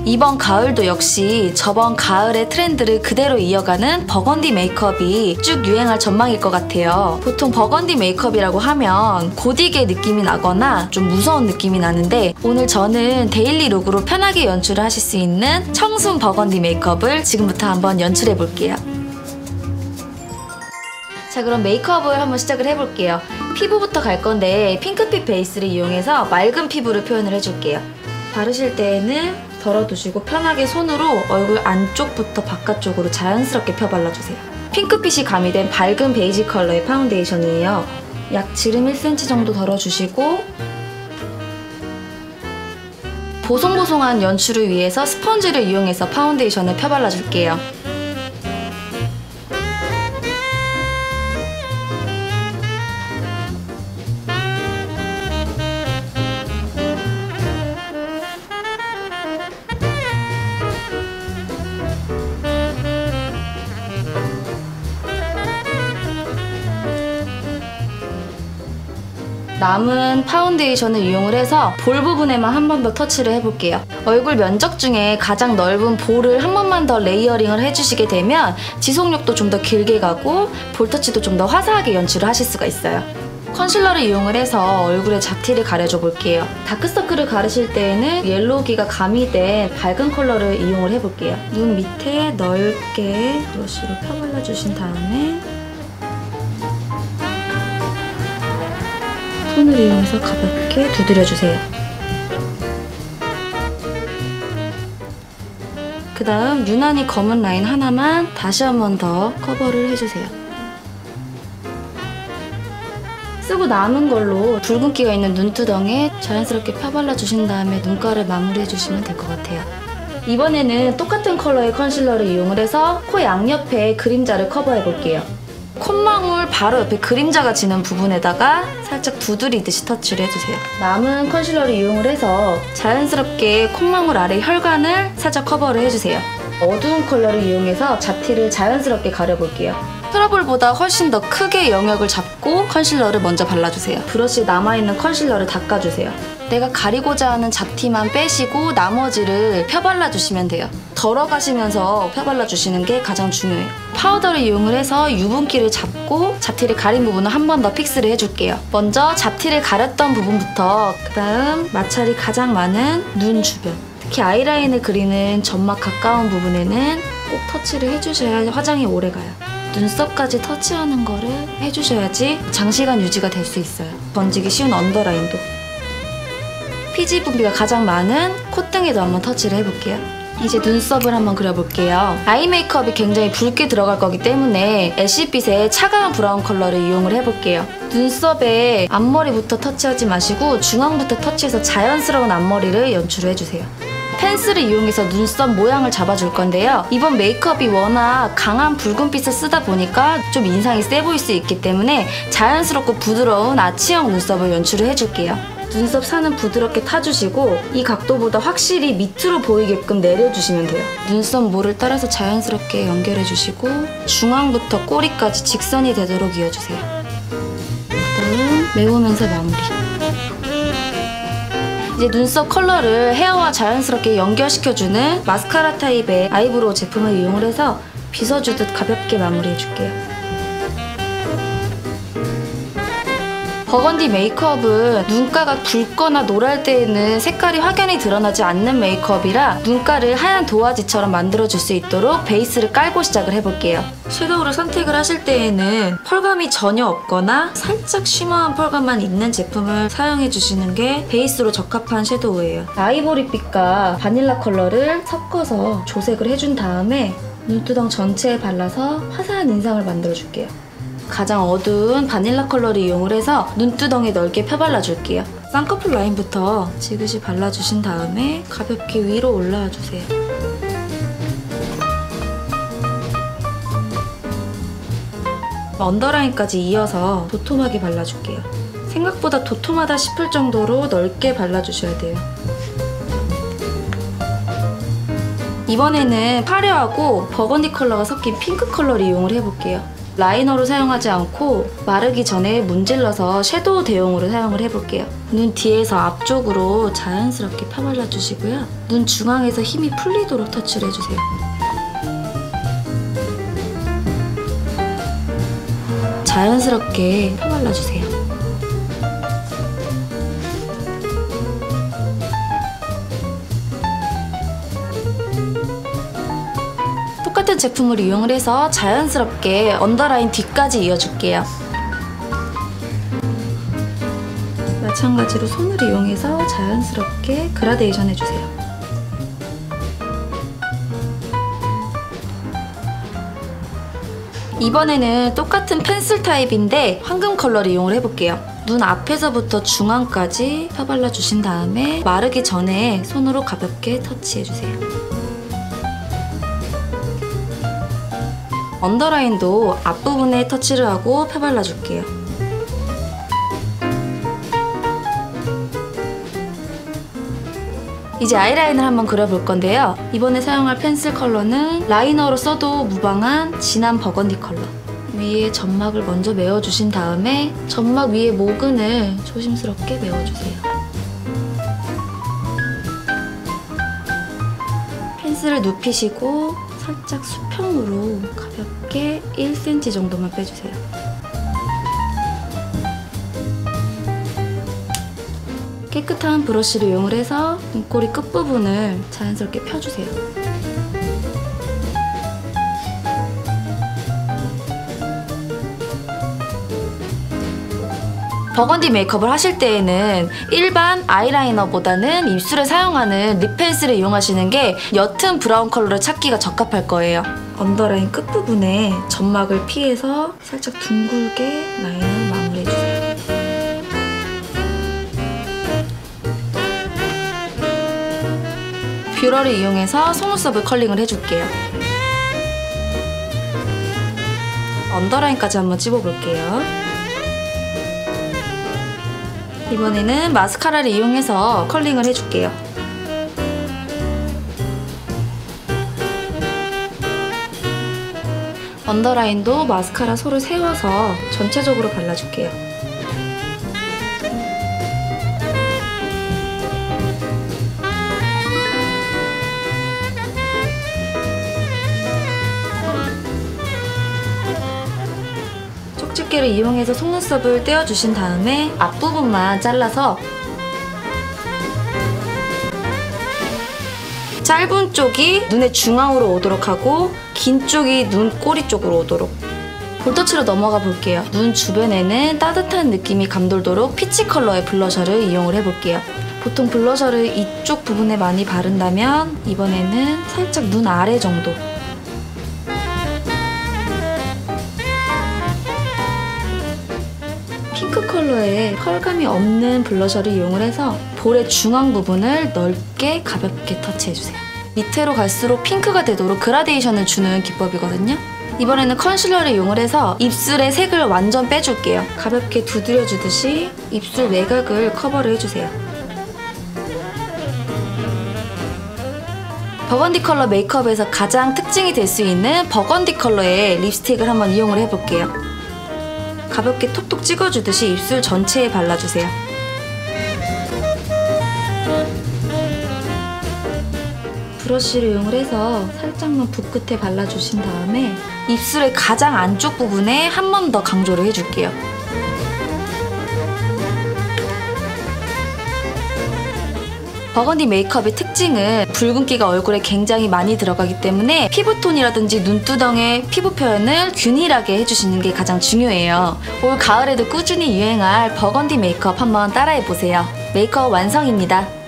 이번 가을도 역시 저번 가을의 트렌드를 그대로 이어가는 버건디 메이크업이 쭉 유행할 전망일 것 같아요. 보통 버건디 메이크업이라고 하면 고딕의 느낌이 나거나 좀 무서운 느낌이 나는데 오늘 저는 데일리 룩으로 편하게 연출을 하실 수 있는 청순 버건디 메이크업을 지금부터 한번 연출해 볼게요. 자, 그럼 메이크업을 한번 시작을 해볼게요. 피부부터 갈 건데 핑크빛 베이스를 이용해서 맑은 피부를 표현을 해줄게요. 바르실 때에는 덜어두시고 편하게 손으로 얼굴 안쪽부터 바깥쪽으로 자연스럽게 펴 발라주세요. 핑크빛이 가미된 밝은 베이지 컬러의 파운데이션이에요. 약 지름 1cm 정도 덜어주시고 보송보송한 연출을 위해서 스펀지를 이용해서 파운데이션을 펴 발라줄게요. 남은 파운데이션을 이용을 해서 볼 부분에만 한 번 더 터치를 해볼게요. 얼굴 면적 중에 가장 넓은 볼을 한 번만 더 레이어링을 해주시게 되면 지속력도 좀 더 길게 가고 볼터치도 좀 더 화사하게 연출을 하실 수가 있어요. 컨실러를 이용을 해서 얼굴에 잡티를 가려줘 볼게요. 다크서클을 가르실 때에는 옐로우기가 가미된 밝은 컬러를 이용을 해볼게요. 눈 밑에 넓게 브러쉬로 펴발라주신 다음에 손을 이용해서 가볍게 두드려주세요. 그 다음 유난히 검은 라인 하나만 다시 한 번 더 커버를 해주세요. 쓰고 남은 걸로 붉은기가 있는 눈두덩에 자연스럽게 펴발라주신 다음에 눈가를 마무리해주시면 될 것 같아요. 이번에는 똑같은 컬러의 컨실러를 이용을 해서 코 양옆에 그림자를 커버해볼게요. 콧망울 바로 옆에 그림자가 지는 부분에다가 살짝 두드리듯이 터치를 해주세요. 남은 컨실러를 이용을 해서 자연스럽게 콧망울 아래 혈관을 살짝 커버를 해주세요. 어두운 컬러를 이용해서 잡티를 자연스럽게 가려볼게요. 트러블보다 훨씬 더 크게 영역을 잡고 컨실러를 먼저 발라주세요. 브러쉬에 남아있는 컨실러를 닦아주세요. 내가 가리고자 하는 잡티만 빼시고 나머지를 펴발라주시면 돼요. 덜어가시면서 펴발라주시는 게 가장 중요해요. 파우더를 이용을 해서 유분기를 잡고 잡티를 가린 부분을 한 번 더 픽스를 해줄게요. 먼저 잡티를 가렸던 부분부터 그 다음 마찰이 가장 많은 눈 주변, 특히 아이라인을 그리는 점막 가까운 부분에는 꼭 터치를 해주셔야 화장이 오래가요. 눈썹까지 터치하는 거를 해주셔야지 장시간 유지가 될 수 있어요. 번지기 쉬운 언더라인도. 피지 분비가 가장 많은 콧등에도 한번 터치를 해볼게요. 이제 눈썹을 한번 그려볼게요. 아이 메이크업이 굉장히 붉게 들어갈 거기 때문에 애쉬빛의 차가운 브라운 컬러를 이용을 해볼게요. 눈썹에 앞머리부터 터치하지 마시고 중앙부터 터치해서 자연스러운 앞머리를 연출을 해주세요. 펜슬을 이용해서 눈썹 모양을 잡아줄 건데요. 이번 메이크업이 워낙 강한 붉은빛을 쓰다 보니까 좀 인상이 세 보일 수 있기 때문에 자연스럽고 부드러운 아치형 눈썹을 연출을 해줄게요. 눈썹 산은 부드럽게 타주시고 이 각도보다 확실히 밑으로 보이게끔 내려주시면 돼요. 눈썹 모를 따라서 자연스럽게 연결해주시고 중앙부터 꼬리까지 직선이 되도록 이어주세요. 그다음 메우면서 마무리. 이제 눈썹 컬러를 헤어와 자연스럽게 연결시켜주는 마스카라 타입의 아이브로우 제품을 이용을 해서 빗어주듯 가볍게 마무리해줄게요. 버건디 메이크업은 눈가가 붉거나 노랄 때에는 색깔이 확연히 드러나지 않는 메이크업이라 눈가를 하얀 도화지처럼 만들어줄 수 있도록 베이스를 깔고 시작을 해볼게요. 섀도우를 선택을 하실 때에는 펄감이 전혀 없거나 살짝 쉬머한 펄감만 있는 제품을 사용해주시는 게 베이스로 적합한 섀도우예요. 아이보리빛과 바닐라 컬러를 섞어서 조색을 해준 다음에 눈두덩 전체에 발라서 화사한 인상을 만들어줄게요. 가장 어두운 바닐라 컬러를 이용을 해서 눈두덩이 넓게 펴발라줄게요. 쌍꺼풀 라인부터 지그시 발라주신 다음에 가볍게 위로 올라와주세요. 언더라인까지 이어서 도톰하게 발라줄게요. 생각보다 도톰하다 싶을 정도로 넓게 발라주셔야 돼요. 이번에는 파래하고 버건디 컬러가 섞인 핑크 컬러를 이용을 해볼게요. 라이너로 사용하지 않고 마르기 전에 문질러서 섀도우 대용으로 사용을 해볼게요. 눈 뒤에서 앞쪽으로 자연스럽게 펴발라주시고요. 눈 중앙에서 힘이 풀리도록 터치를 해주세요. 자연스럽게 펴발라주세요. 똑같은 제품을 이용을 해서 자연스럽게 언더라인 뒤까지 이어줄게요. 마찬가지로 손을 이용해서 자연스럽게 그라데이션 해주세요. 이번에는 똑같은 펜슬 타입인데 황금 컬러를 이용을 해볼게요. 눈 앞에서부터 중앙까지 펴발라주신 다음에 마르기 전에 손으로 가볍게 터치해주세요. 언더라인도 앞부분에 터치를 하고 펴발라줄게요. 이제 아이라인을 한번 그려볼 건데요. 이번에 사용할 펜슬 컬러는 라이너로 써도 무방한 진한 버건디 컬러. 위에 점막을 먼저 메워주신 다음에 점막 위에 모근을 조심스럽게 메워주세요. 펜슬을 눕히시고 살짝 수평으로 가볍게 1cm 정도만 빼주세요. 깨끗한 브러쉬를 이용을 해서 눈꼬리 끝부분을 자연스럽게 펴주세요. 버건디 메이크업을 하실 때에는 일반 아이라이너보다는 입술에 사용하는 립 펜슬을 이용하시는 게 옅은 브라운 컬러를 찾기가 적합할 거예요. 언더라인 끝부분에 점막을 피해서 살짝 둥글게 라인을 마무리해주세요. 뷰러를 이용해서 속눈썹을 컬링을 해줄게요. 언더라인까지 한번 찝어볼게요. 이번에는 마스카라를 이용해서 컬링을 해줄게요. 언더라인도 마스카라 솔을 세워서 전체적으로 발라줄게요. 쪽집게를 이용해서 속눈썹을 떼어주신 다음에 앞부분만 잘라서 짧은 쪽이 눈의 중앙으로 오도록 하고 긴 쪽이 눈 꼬리 쪽으로 오도록. 볼터치로 넘어가 볼게요. 눈 주변에는 따뜻한 느낌이 감돌도록 피치 컬러의 블러셔를 이용을 해볼게요. 보통 블러셔를 이쪽 부분에 많이 바른다면 이번에는 살짝 눈 아래 정도. 핑크 컬러의 펄감이 없는 블러셔를 이용을 해서 볼의 중앙 부분을 넓게 가볍게 터치해주세요. 밑으로 갈수록 핑크가 되도록 그라데이션을 주는 기법이거든요. 이번에는 컨실러를 이용을 해서 입술의 색을 완전 빼줄게요. 가볍게 두드려주듯이 입술 외곽을 커버를 해주세요. 버건디 컬러 메이크업에서 가장 특징이 될 수 있는 버건디 컬러의 립스틱을 한번 이용을 해볼게요. 가볍게 톡톡 찍어주듯이 입술 전체에 발라주세요. 브러쉬를 이용을 해서 살짝만 붓끝에 발라주신 다음에 입술의 가장 안쪽 부분에 한 번 더 강조를 해줄게요. 버건디 메이크업의 특징은 붉은기가 얼굴에 굉장히 많이 들어가기 때문에 피부톤이라든지 눈두덩의 피부 표현을 균일하게 해주시는 게 가장 중요해요. 올 가을에도 꾸준히 유행할 버건디 메이크업 한번 따라해보세요. 메이크업 완성입니다.